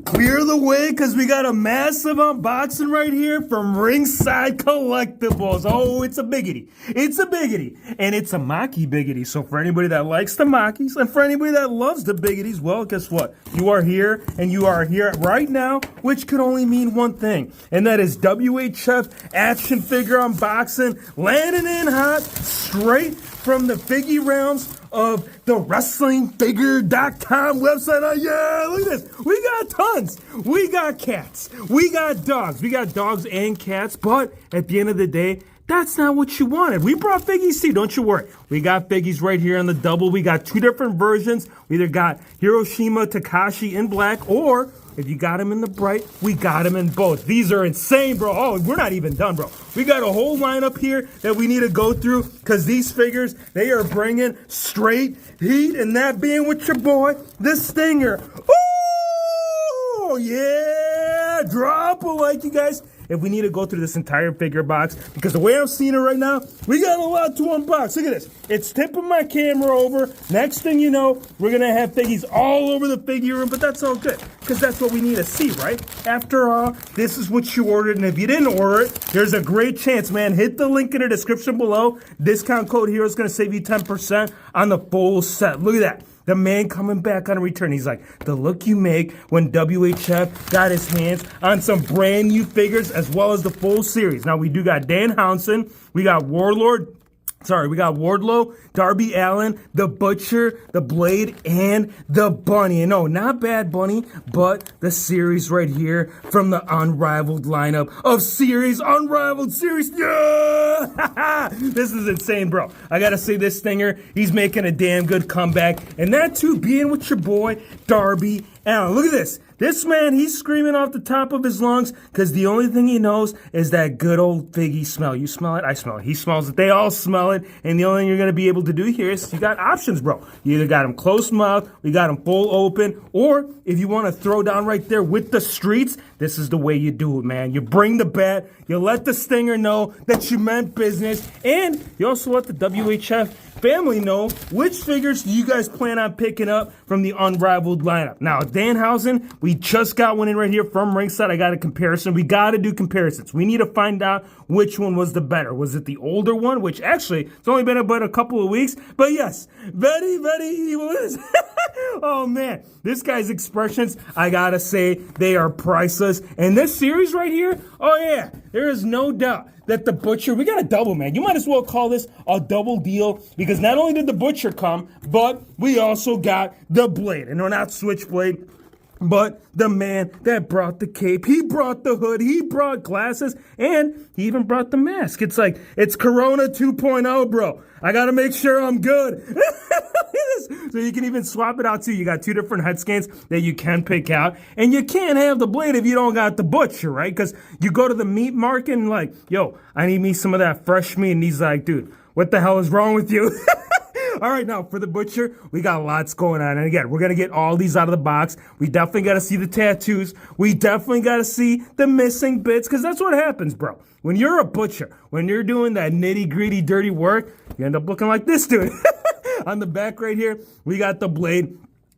Clear the way because we got a massive unboxing right here from Ringside Collectibles. Oh, it's a biggity. It's a biggity. And it's a Maki biggity. So for anybody that likes the Makis and for anybody that loves the biggities, well, guess what? You are here and you are here right now, which could only mean one thing. And that is WHF action figure unboxing, landing in hot, straight from the figgy realms of the WrestlingFigure.com website. Oh, yeah, look at this. We got tons. We got cats. We got dogs. We got dogs and cats. But at the end of the day, that's not what you wanted. We brought figgies too, don't you worry. We got figgies right here on the double. We got two different versions. We either got Hiroshima Takashi in black, or if you got him in the bright, we got him in both. These are insane, bro. Oh, we're not even done, bro. We got a whole lineup here that we need to go through because these figures, they are bringing straight heat, and that being with your boy, the Stinger. Oh, yeah. Drop a like, you guys, if we need to go through this entire figure box, because the way I'm seeing it right now, we got a lot to unbox. Look at this. It's tipping my camera over. Next thing you know, we're going to have figgies all over the figure room, but that's all good, because that's what we need to see, right? After all, this is what you ordered, and if you didn't order it, there's a great chance, man. Hit the link in the description below. Discount code here is going to save you 10% on the full set. Look at that. The man coming back on a return. He's like, the look you make when WHF got his hands on some brand new figures as well as the full series. Now, we do got Dan Housen. We got we got Wardlow, Darby Allin, the Butcher, the Blade, and the Bunny. And no, not Bad Bunny, but the series right here from the unrivaled lineup of unrivaled series. Yeah! This is insane, bro. I gotta say, this Stinger, he's making a damn good comeback. And that too being with your boy, Darby Allin. Look at this. This man, he's screaming off the top of his lungs because the only thing he knows is that good old figgy smell. You smell it? I smell it. He smells it. They all smell it. And the only thing you're going to be able to do here is you got options, bro. You either got them closed mouth, we got them full open, or if you want to throw down right there with the streets, this is the way you do it, man. You bring the bat, you let the Stinger know that you meant business, and you also let the WHF family know which figures do you guys plan on picking up from the unrivaled lineup. Now, Danhausen, we just got one in right here from Ringside. I got a comparison. We got to do comparisons. We need to find out which one was the better. Was it the older one, which actually, it's only been about a couple of weeks, but yes, very, very evil is. Oh, man, this guy's expressions, I got to say, they are priceless. And this series right here, oh, yeah, there is no doubt that the Butcher, we got a double, man. You might as well call this a double deal because not only did the Butcher come, but we also got the Blade. And no, not Switchblade, but the man that brought the cape. He brought the hood. He brought glasses. And he even brought the mask. It's like, it's Corona 2.0, bro. I got to make sure I'm good. So you can even swap it out too. You got two different head scans that you can pick out. And you can't have the Blade if you don't got the Butcher, right? Because you go to the meat market and like, yo, I need me some of that fresh meat. And he's like, dude, what the hell is wrong with you? All right, now for the Butcher, we got lots going on. And again, we're going to get all these out of the box. We definitely got to see the tattoos. We definitely got to see the missing bits because that's what happens, bro. When you're a butcher, when you're doing that nitty-gritty, dirty work, you end up looking like this dude. On the back right here, we got the Blade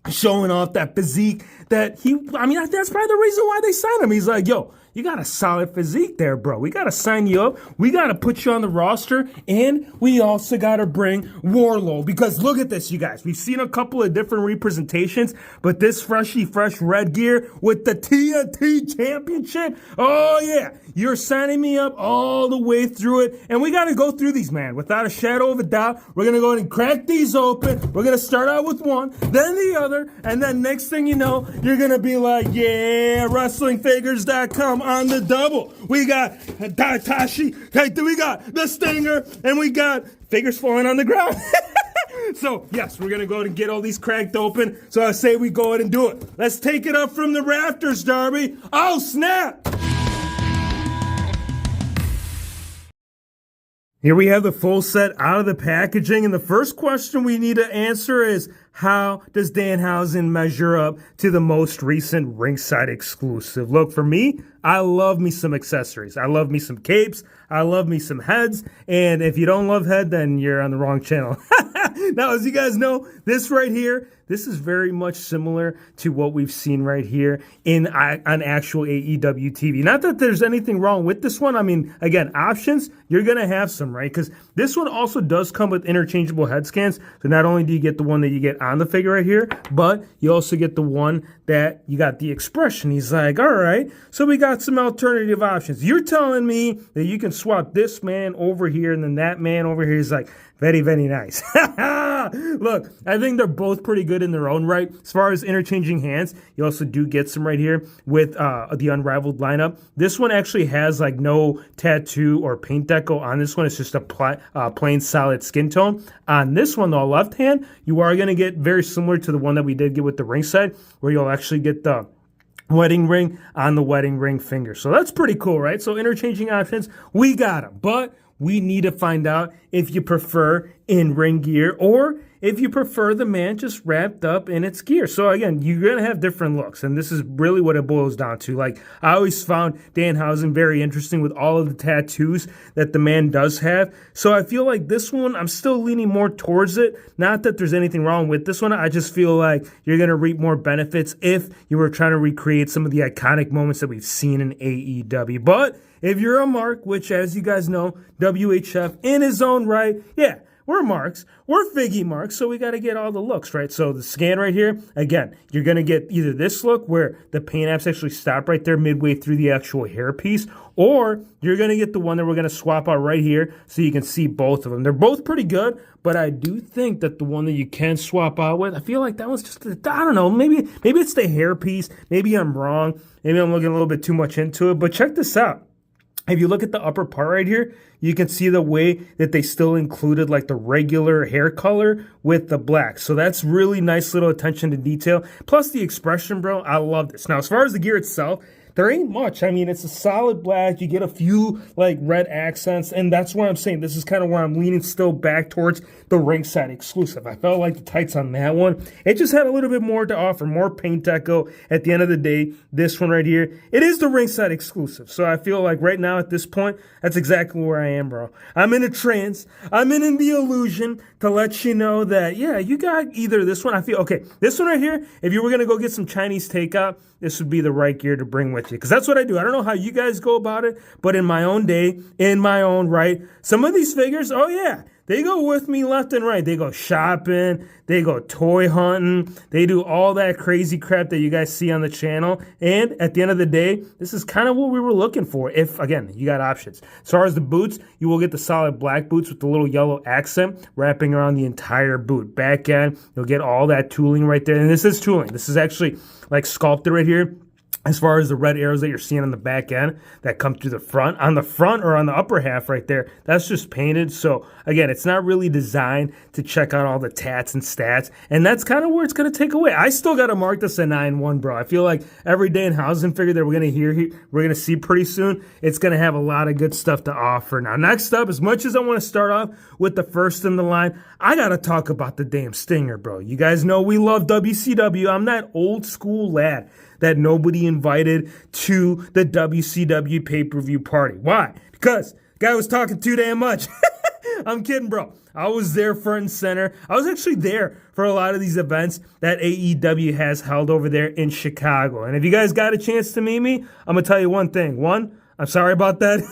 showing off that physique that that's probably the reason why they signed him. He's like, yo, you got a solid physique there, bro. We got to sign you up. We got to put you on the roster. And we also got to bring Wardlow. Because look at this, you guys. We've seen a couple of different representations. But this fresh red gear with the TNT Championship. Oh, yeah. You're signing me up all the way through it. And we got to go through these, man. Without a shadow of a doubt. We're going to go ahead and crack these open. We're going to start out with one, then the other. And then next thing you know, you're going to be like, yeah, WrestlingFigures.com. On the double, we got Takashi, we got the Stinger, and we got figures falling on the ground. So, yes, we're going to go ahead and get all these cracked open. So I say we go ahead and do it. Let's take it up from the rafters, Darby. Oh, snap! Here we have the full set out of the packaging. And the first question we need to answer is, how does Danhausen measure up to the most recent Ringside exclusive? Look, for me, I love me some accessories. I love me some capes. I love me some heads. And if you don't love head, then you're on the wrong channel. Now, as you guys know, this right here, this is very much similar to what we've seen right here on actual AEW TV. Not that there's anything wrong with this one. I mean, again, options, you're going to have some, right? Because this one also does come with interchangeable head scans. So not only do you get the one that you get on the figure right here, but you also get the one that you got the expression. He's like, all right, so we got some alternative options. You're telling me that you can swap this man over here and then that man over here. He's like, very, very nice. Look, I think they're both pretty good in their own right. As far as interchanging hands, you also do get some right here with the Unrivaled lineup. This one actually has like no tattoo or paint deco on this one. It's just a plain solid skin tone. On this one, though, left hand, you are going to get very similar to the one that we did get with the Ringside, where you'll actually get the wedding ring on the wedding ring finger. So that's pretty cool, right? So interchanging options, we got them. But we need to find out if you prefer in-ring gear or if you prefer the man just wrapped up in its gear. So again, you're going to have different looks, and this is really what it boils down to. Like, I always found Danhausen very interesting with all of the tattoos that the man does have. So I feel like this one, I'm still leaning more towards it. Not that there's anything wrong with this one. I just feel like you're going to reap more benefits if you were trying to recreate some of the iconic moments that we've seen in AEW. But if you're a mark, which, as you guys know, WHF in his own right, yeah, we're marks. We're Figgy marks, so we got to get all the looks, right? So the scan right here, again, you're going to get either this look where the paint apps actually stop right there midway through the actual hairpiece, or you're going to get the one that we're going to swap out right here so you can see both of them. They're both pretty good, but I do think that the one that you can swap out with, I feel like that one's just, I don't know, maybe it's the hairpiece. Maybe I'm wrong. Maybe I'm looking a little bit too much into it, but check this out. If you look at the upper part right here, you can see the way that they still included like the regular hair color with the black. So that's really nice little attention to detail. Plus the expression, bro, I love this. Now, as far as the gear itself, there ain't much. I mean, it's a solid black. You get a few like red accents, and that's where I'm saying this is kind of where I'm leaning still back towards the Ringside exclusive. I felt like the tights on that one, it just had a little bit more to offer, more paint deco. At the end of the day, this one right here, it is the Ringside exclusive. So I feel like right now at this point, that's exactly where I am, bro. I'm in a trance. I'm in the illusion to let you know that, yeah, you got either this one. I feel, okay, this one right here, if you were going to go get some Chinese takeout, this would be the right gear to bring with you. Because that's what I do. I don't know how you guys go about it, but in my own day, in my own right, some of these figures, oh yeah, they go with me left and right. They go shopping. They go toy hunting. They do all that crazy crap that you guys see on the channel. And at the end of the day, this is kind of what we were looking for. If, again, you got options. As far as the boots, you will get the solid black boots with the little yellow accent wrapping around the entire boot. Back end, you'll get all that tooling right there. And this is tooling. This is actually like sculpted right here. As far as the red arrows that you're seeing on the back end that come through the front, on the front or on the upper half right there, that's just painted. So again, it's not really designed to check out all the tats and stats. And that's kind of where it's going to take away. I still got to mark this a 9-1, bro. I feel like every Danhausen figure that we're going to see pretty soon, it's going to have a lot of good stuff to offer. Now, next up, as much as I want to start off with the first in the line, I got to talk about the damn Stinger, bro. You guys know we love WCW. I'm that old school lad that nobody invited to the WCW pay-per-view party. Why? Because the guy was talking too damn much. I'm kidding, bro. I was there front and center. I was actually there for a lot of these events that AEW has held over there in Chicago. And if you guys got a chance to meet me, I'm going to tell you one thing. One, I'm sorry about that.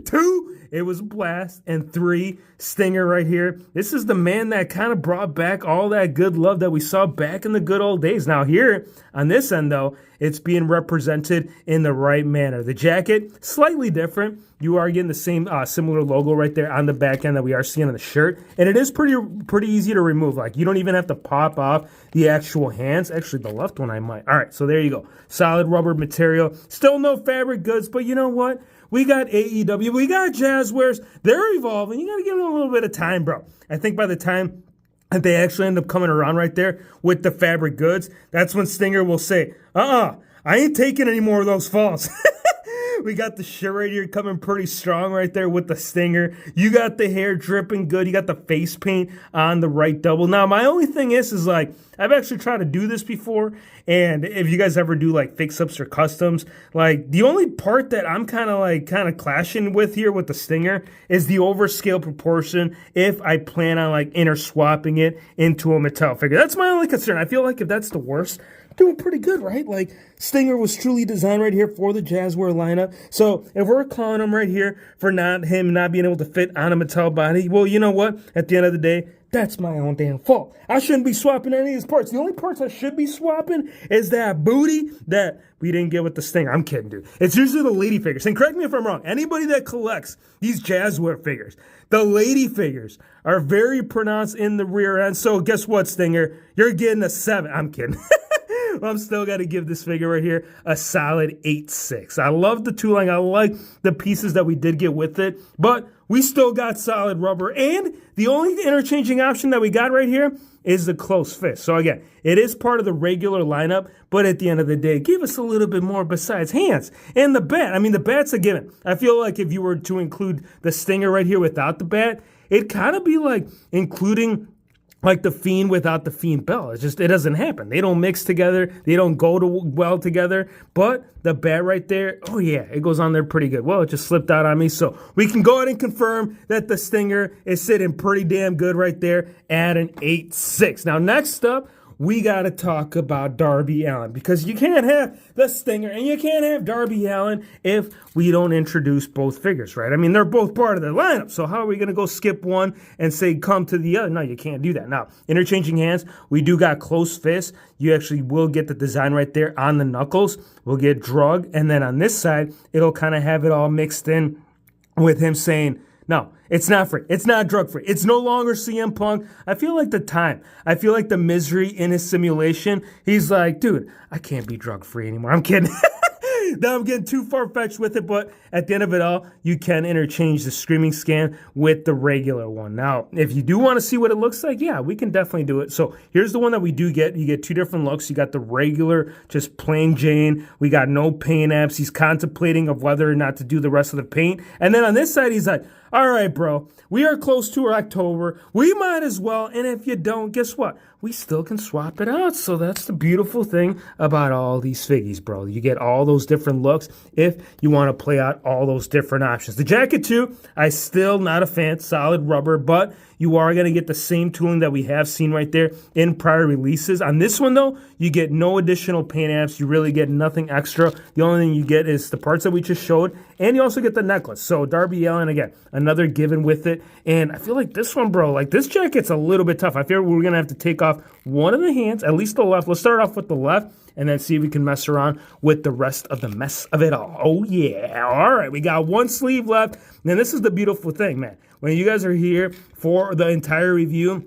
Two, it was a blast. And three, Stinger right here. This is the man that kind of brought back all that good love that we saw back in the good old days. Now here, on this end though, it's being represented in the right manner. The jacket, slightly different. You are getting the same similar logo right there on the back end that we are seeing on the shirt. And it is pretty easy to remove. Like, you don't even have to pop off the actual hands. Actually, the left one I might. All right, so there you go. Solid rubber material. Still no fabric goods, but you know what? We got AEW. We got Jazzwares. They're evolving. You got to give them a little bit of time, bro. I think by the time that they actually end up coming around right there with the fabric goods, that's when Stinger will say, I ain't taking any more of those falls. We got the shirt right here coming pretty strong right there with the stinger. You got the hair dripping good. You got the face paint on the right double. Now, my only thing is like, I've actually tried to do this before, and if you guys ever do like fix-ups or customs, like the only part that I'm kind of clashing with here with the stinger is the overscale proportion if I plan on like inter swapping it into a Mattel figure. That's my only concern. I feel like if that's the worst, doing pretty good, right? Like, Stinger was truly designed right here for the Jazzware lineup. So if we're calling him right here for him not being able to fit on a Mattel body, well, you know what? At the end of the day, that's my own damn fault. I shouldn't be swapping any of these parts. The only parts I should be swapping is that booty that we didn't get with the Stinger. I'm kidding, dude. It's usually the lady figures. And correct me if I'm wrong. Anybody that collects these Jazzware figures, the lady figures are very pronounced in the rear end. So guess what, Stinger? You're getting a 7. I'm kidding. I'm still got to give this figure right here a solid 8.6. I love the tooling. I like the pieces that we did get with it, but we still got solid rubber. And the only interchanging option that we got right here is the close fist. So again, it is part of the regular lineup, but at the end of the day, give us a little bit more besides hands. And the bat, I mean, the bat's a given. I feel like if you were to include the Stinger right here without the bat, it'd kind of be like including like the Fiend without the Fiend belt. It doesn't happen. They don't mix together. They don't go well together. But the bat right there, oh yeah, it goes on there pretty good. Well, it just slipped out on me. So we can go ahead and confirm that the Stinger is sitting pretty damn good right there at an 8.6. Now, next up, we got to talk about Darby Allin, because you can't have the Stinger and you can't have Darby Allin if we don't introduce both figures, right? I mean, they're both part of the lineup, so how are we going to go skip one and say come to the other? No, you can't do that. Now, interchanging hands, we do got close fists. You actually will get the design right there on the knuckles. We'll get drug, and then on this side, it'll kind of have it all mixed in with him saying, no, it's not free. It's not drug free. It's no longer CM Punk. I feel like the misery in his simulation. He's like, dude, I can't be drug free anymore. I'm kidding. Now I'm getting too far-fetched with it, but at the end of it all, you can interchange the Screaming Scan with the regular one. Now, if you do want to see what it looks like, yeah, we can definitely do it. So here's the one that we do get. You get two different looks. You got the regular, just plain Jane. We got no paint apps. He's contemplating of whether or not to do the rest of the paint. And then on this side, he's like, all right, bro, we are close to October. We might as well. And if you don't, guess what? We still can swap it out. So that's the beautiful thing about all these figgies, bro. You get all those different looks if you want to play out all those different options. The jacket, too, I still not a fan. Solid rubber, but you are going to get the same tooling that we have seen right there in prior releases. On this one, though, you get no additional paint apps. You really get nothing extra. The only thing you get is the parts that we just showed, and you also get the necklace. So Darby Allin, again, another given with it. And I feel like this one, bro, like this jacket's a little bit tough. I feel we're going to have to take off one of the hands, at least the left. Let's start off with the left, and then see if we can mess around with the rest of the mess of it all. Oh, yeah. All right, we got one sleeve left. Now, this is the beautiful thing, man. When you guys are here for the entire review,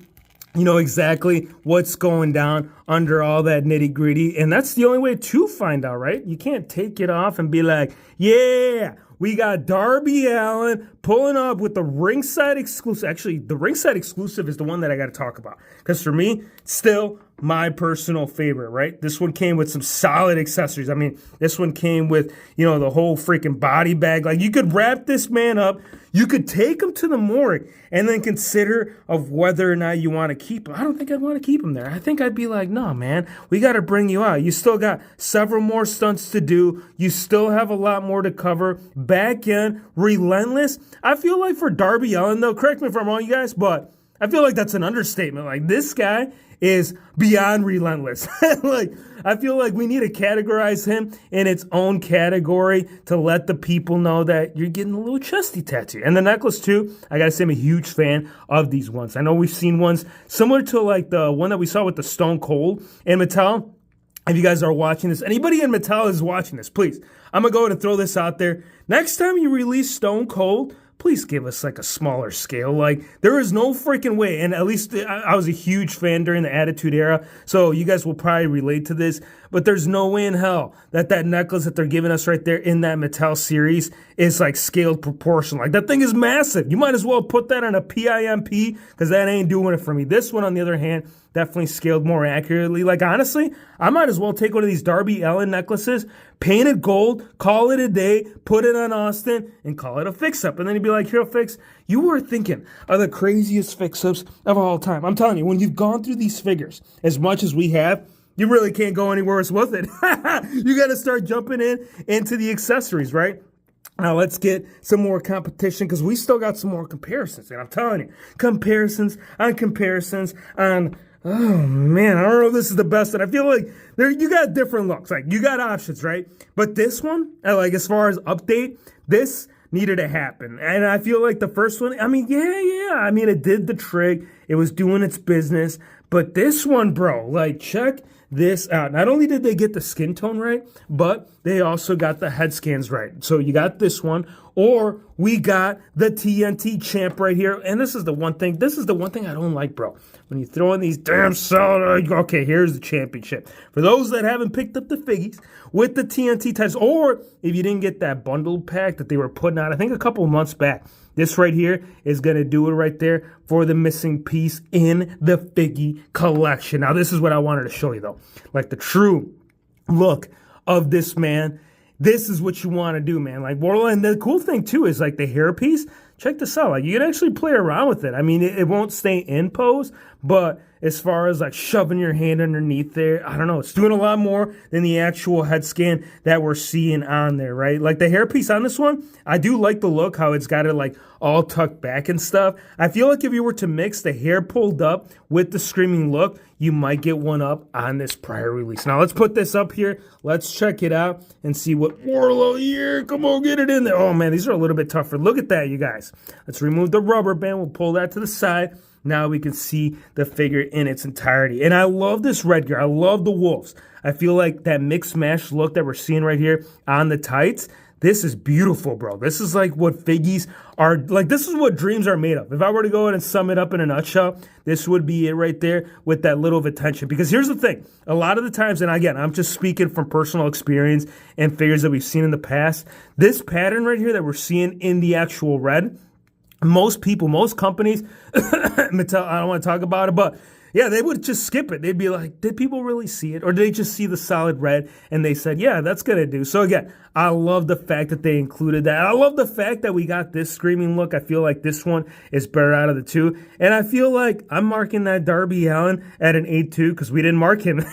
you know exactly what's going down under all that nitty-gritty, and that's the only way to find out, right? You can't take it off and be like, yeah, we got Darby Allin pulling up with the Ringside exclusive. Actually, the Ringside exclusive is the one that I got to talk about, because for me, still my personal favorite, right? This one came with some solid accessories. I mean, this one came with, you know, the whole freaking body bag. Like, you could wrap this man up, you could take him to the morgue, and then consider of whether or not you want to keep him. I don't think I'd want to keep him there. I think I'd be like, no, man, we got to bring you out. You still got several more stunts to do. You still have a lot more to cover. Back in, relentless. I feel like for Darby Allin, though, correct me if I'm wrong, you guys, but I feel like that's an understatement. Like, this guy is beyond relentless. Like, I feel like we need to categorize him in its own category to let the people know that you're getting a little chesty tattoo. And the necklace, too, I gotta say I'm a huge fan of these ones. I know we've seen ones similar to like the one that we saw with the Stone Cold and Mattel. If you guys are watching this, anybody in Mattel is watching this, please, I'm gonna go ahead and throw this out there. Next time you release Stone Cold, please give us like a smaller scale. Like, there is no freaking way. And at least I was a huge fan during the Attitude Era, so you guys will probably relate to this. but there's no way in hell that necklace that they're giving us right there in that Mattel series is like scaled proportion. Like that thing is massive. You might as well put that on a PIMP because that ain't doing it for me. This one, on the other hand, definitely scaled more accurately. Like honestly, I might as well take one of these Darby Allin necklaces, paint it gold, call it a day, put it on Austin, and call it a fix-up. And then you'd be like, Hero Fix, you were thinking of the craziest fix-ups of all time. I'm telling you, when you've gone through these figures as much as we have, you really can't go anywhere else with it. You got to start jumping into the accessories, right? Now let's get some more competition because we still got some more comparisons. And I'm telling you, comparisons on, oh man, I don't know if this is the best. And I feel like you got different looks. Like you got options, right? But this one, like as far as update, this needed to happen. And I feel like the first one, I mean, yeah. I mean, it did the trick. It was doing its business. But this one, bro, like check this out. Not only did they get the skin tone right, but they also got the head scans right. So you got this one, or we got the TNT champ right here. And this is the one thing I don't like, bro. When you throw in these damn solid, okay, here's the championship. For those that haven't picked up the figgies with the TNT types, or if you didn't get that bundled pack that they were putting out, I think a couple of months back, this right here is going to do it right there for the missing piece in the figgy collection. Now, this is what I wanted to show you, though. Like the true look of this man. This is what you want to do, man. Like, well, and the cool thing, too, is like the hairpiece. Check this out. Like, you can actually play around with it. I mean, it won't stay in pose, but as far as like shoving your hand underneath there, I don't know. It's doing a lot more than the actual head scan that we're seeing on there, right? Like the hairpiece on this one, I do like the look, how it's got it like all tucked back and stuff. I feel like if you were to mix the hair pulled up with the screaming look, you might get one up on this prior release. Now let's put this up here. Let's check it out and see what Warlow here. Come on, get it in there. Oh man, these are a little bit tougher. Look at that, you guys. Let's remove the rubber band. We'll pull that to the side. Now we can see the figure in its entirety. And I love this red gear. I love the wolves. I feel like that mix mash look that we're seeing right here on the tights, this is beautiful, bro. This is like what figgies are, like this is what dreams are made of. If I were to go ahead and sum it up in a nutshell, this would be it right there with that little of attention. Because here's the thing. A lot of the times, and again, I'm just speaking from personal experience and figures that we've seen in the past, this pattern right here that we're seeing in the actual red, most people, most companies, Mattel, I don't want to talk about it, but yeah, they would just skip it. They'd be like, did people really see it? Or did they just see the solid red and they said, yeah, that's going to do. So again, I love the fact that they included that. I love the fact that we got this screaming look. I feel like this one is better out of the two. And I feel like I'm marking that Darby Allin at an 8.2 because we didn't mark him.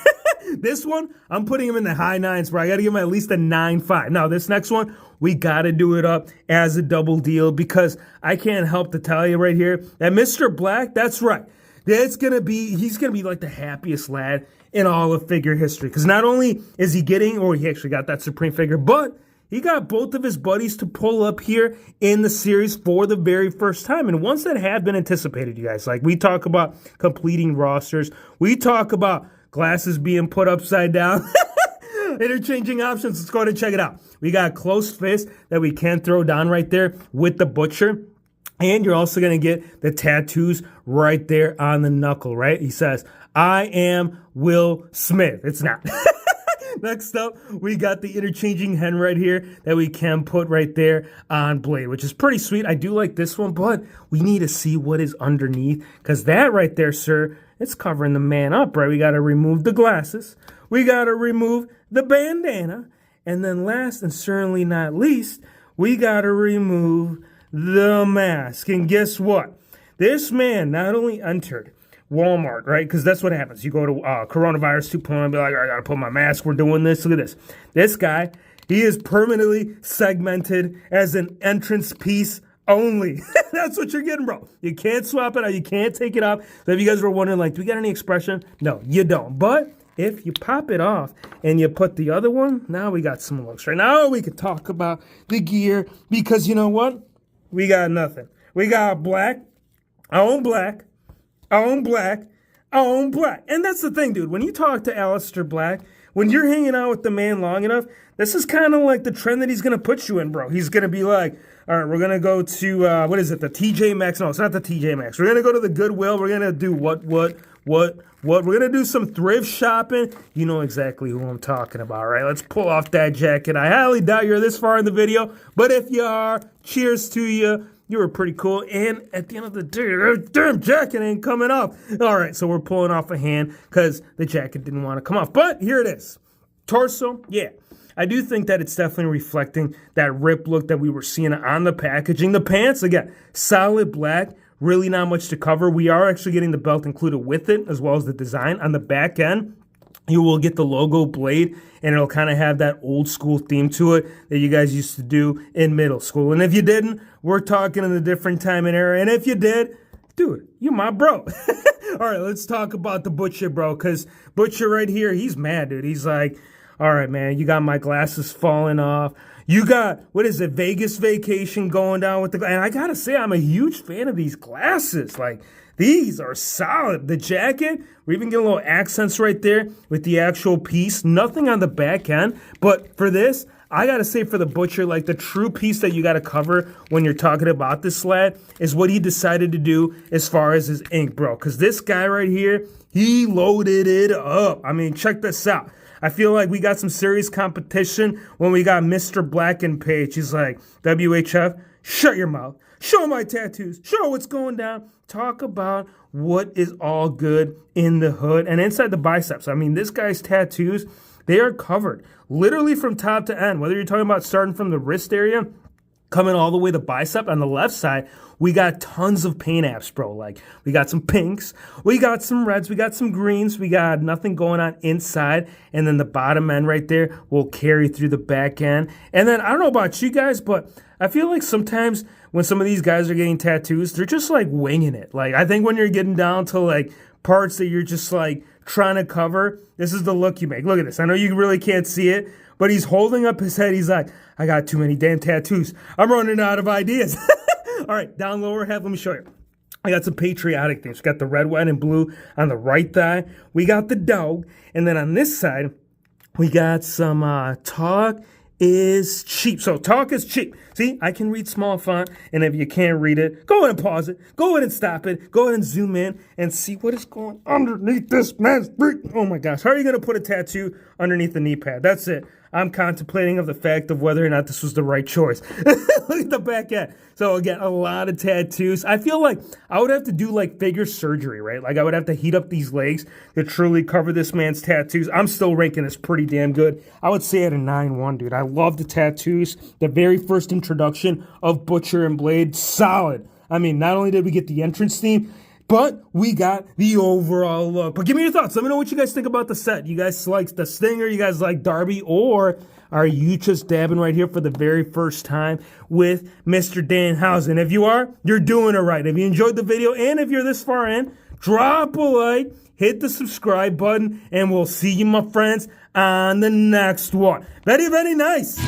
This one, I'm putting him in the high 9s, bro. I got to give him at least a 9.5. Now, this next one, we got to do it up as a double deal because I can't help to tell you right here that Mr. Black, that's right. He's going to be like the happiest lad in all of figure history because not only is he getting, or he actually got that Supreme figure, but he got both of his buddies to pull up here in the series for the very first time. And ones that have been anticipated, you guys. Like we talk about completing rosters. We talk about glasses being put upside down. Interchanging options. Let's go ahead and check it out. We got close fist that we can throw down right there with the butcher. And you're also going to get the tattoos right there on the knuckle, right? He says, I am Will Smith. It's not. Next up, we got the interchanging hen right here that we can put right there on Blade, which is pretty sweet. I do like this one, but we need to see what is underneath because that right there, sir, it's covering the man up, right? We got to remove the glasses. We got to remove the bandana. And then last and certainly not least, we got to remove the mask. And guess what? This man not only entered Walmart, right? Because that's what happens. You go to coronavirus 2.0 and be like, I got to put my mask. We're doing this. Look at this. This guy, he is permanently segmented as an entrance piece only. That's what you're getting, bro. You can't swap it out. You can't take it off. So if you guys were wondering, like, do we got any expression? No, you don't. But if you pop it off and you put the other one, now we got some looks. Right now we can talk about the gear because you know what? We got nothing. We got black, I own black, I own black, I own black. And that's the thing, dude. When you talk to Aleister Black, when you're hanging out with the man long enough, this is kind of like the trend that he's going to put you in, bro. He's going to be like, all right, we're going to go to, what is it, the TJ Maxx? No, it's not the TJ Maxx. We're going to go to the Goodwill. We're going to do what what we're gonna do some thrift shopping. You know exactly who I'm talking about, right? Let's pull off that jacket. I highly doubt you're this far in the video, but if you are, cheers to you. You were pretty cool, and at the end of the day, that damn jacket ain't coming off. All right, so we're pulling off a hand because the jacket didn't want to come off, but here it is. Torso, yeah. I do think that it's definitely reflecting that rip look that we were seeing on the packaging. The pants, again, solid black, really not much to cover. We are actually getting the belt included with it, as well as the design. On the back end, you will get the logo blade, and it'll kind of have that old school theme to it that you guys used to do in middle school. And if you didn't, we're talking in a different time and era. And if you did, dude, you my bro. All right, let's talk about the Butcher, bro, because Butcher right here, he's mad, dude. He's like, all right, man, you got my glasses falling off. You got, what is it, Vegas vacation going down with the, and I got to say, I'm a huge fan of these glasses. Like, these are solid. The jacket, we're even getting little accents right there with the actual piece. Nothing on the back end. But for this, I got to say for the Butcher, like the true piece that you got to cover when you're talking about this lad is what he decided to do as far as his ink, bro. Because this guy right here, he loaded it up. I mean, check this out. I feel like we got some serious competition when we got Mr. Black and Page. He's like, WHF, shut your mouth. Show my tattoos. Show what's going down. Talk about what is all good in the hood and inside the biceps. I mean, this guy's tattoos, they are covered literally from top to end. Whether you're talking about starting from the wrist area, coming all the way to bicep. On the left side, we got tons of paint apps, bro. Like, we got some pinks, we got some reds, we got some greens, we got nothing going on inside. And then the bottom end right there will carry through the back end. And then, I don't know about you guys, but I feel like sometimes when some of these guys are getting tattoos, they're just like winging it. Like, I think when you're getting down to like parts that you're just like trying to cover, this is the look you make. Look at this. I know you really can't see it, but he's holding up his head. He's like, I got too many damn tattoos. I'm running out of ideas. All right, down lower half, let me show you. I got some patriotic things. We got the red, white, and blue on the right thigh. We got the dog. And then on this side, we got some talk is cheap. So talk is cheap. See, I can read small font, and if you can't read it, go ahead and pause it. Go ahead and stop it. Go ahead and zoom in and see what is going underneath this man's feet. Oh my gosh, how are you going to put a tattoo underneath the knee pad? That's it. I'm contemplating of the fact of whether or not this was the right choice. Look at the back end. So again, a lot of tattoos. I feel like I would have to do like figure surgery, right? Like I would have to heat up these legs to truly cover this man's tattoos. I'm still ranking this pretty damn good. I would say at a 9-1, dude. I love the tattoos. The very first introduction of Butcher and Blade, solid. I mean, not only did we get the entrance theme, but we got the overall look. But give me your thoughts. Let me know what you guys think about the set. You guys like the Stinger? You guys like Darby? Or are you just dabbing right here for the very first time with Mr. Danhausen? If you are, you're doing it right. If you enjoyed the video and if you're this far in, drop a like, hit the subscribe button, and we'll see you, my friends, on the next one. Very, very nice.